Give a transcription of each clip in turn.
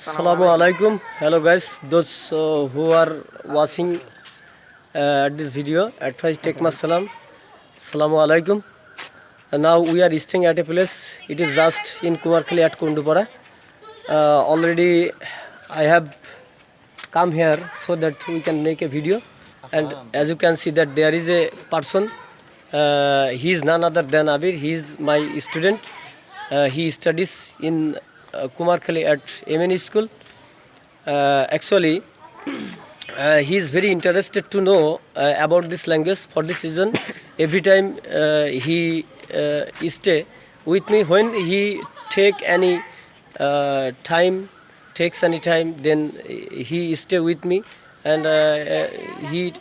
Assalamu alaikum. Hello guys, those who are watching this video, at first take my salam. Assalamu alaikum. Now we are staying at a place. It is just in Kumarkhali at Kundupara. Already I have come here so that we can make a video. And as you can see that there is a person. He is none other than Abir. He is my student. He studies in Kumarkhali at MN school. Actually, he is very interested to know about this language. For this reason, every time he stay with me. When he takes any time, then he stay with me, and he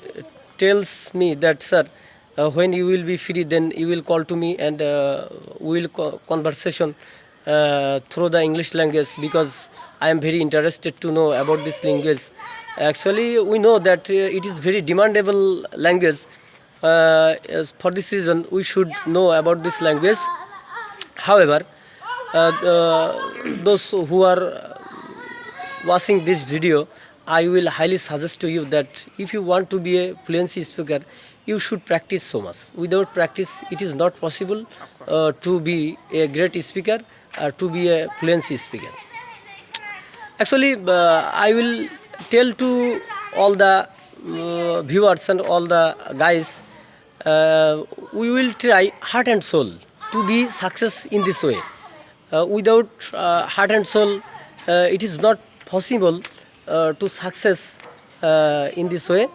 tells me that, sir, when you will be free, then you will call to me, and we will conversation through the English language, because I am very interested to know about this language. Actually, we know that it is very demandable language. For this reason, we should know about this language. However, those who are watching this video, I will highly suggest to you that if you want to be a fluency speaker, you should practice so much. Without practice, it is not possible to be a great speaker, to be a fluency speaker. Actually, I will tell to all the viewers and all the guys, we will try heart and soul to be success in this way. Without heart and soul, it is not possible to success in this way.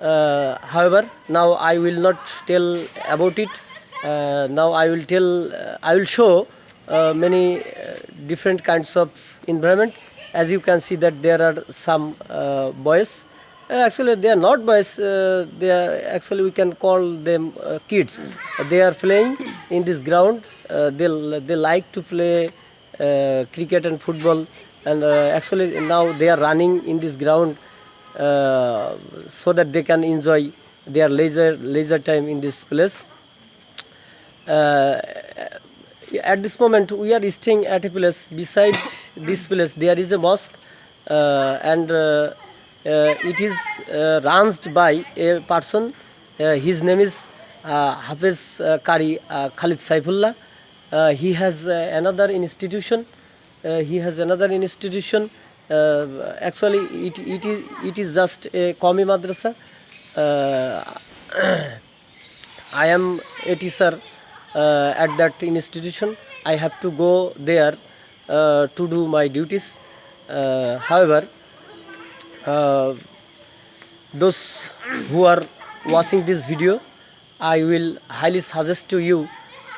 However, now I will not tell about it. Now I will show many different kinds of environment. As you can see that there are some boys. Actually, they are not boys. They are actually, we can call them kids. They are playing in this ground. They like to play cricket and football. And actually now they are running in this ground so that they can enjoy their leisure time in this place. At this moment we are staying at a place. Beside this place there is a mosque, and it is run by a person. His name is Hafiz Qari Khalid Saifullah. He has another institution. Actually, it is just a Qawmi madrasa. I am a teacher at that institution. I have to go there to do my duties. However, those who are watching this video, I will highly suggest to you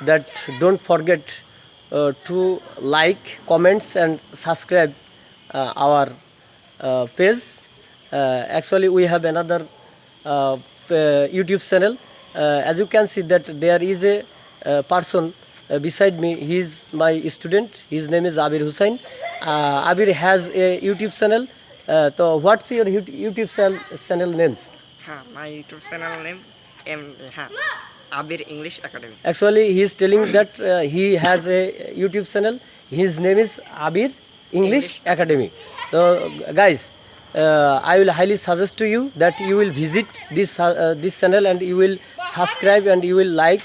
that don't forget to like, comments and subscribe our page. Actually, we have another YouTube channel. As you can see that there is a person beside me. He is my student. His name is Abir Hussain. Abir has a YouTube channel. So what's your YouTube channel names? My YouTube channel name Abir English Academy. Actually, he is telling that he has a YouTube channel. His name is Abir English Academy. So, guys, I will highly suggest to you that you will visit this channel, and you will subscribe, and you will like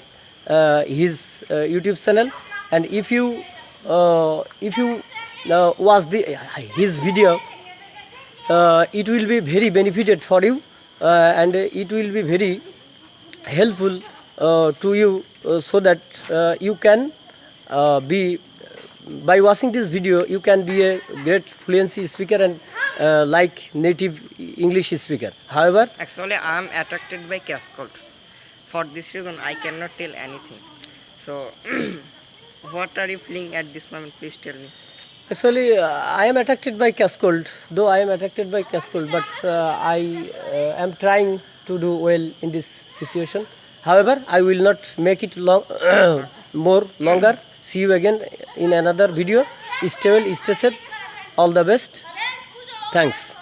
his YouTube channel. And if you watch his video, it will be very benefited for you, and it will be very helpful to you, so that you can be, by watching this video, you can be a great fluency speaker and like native English speaker. However, actually I am attracted by Cash Cold. For this reason I cannot tell anything. So what are you feeling at this moment? Please tell me. Actually, I am attracted by Cash Cold. Though I am attracted by Cash Cold, but I am trying to do well in this situation. However, I will not make it long more longer. See you again in another video. Stay well, stay safe. All the best. Thanks.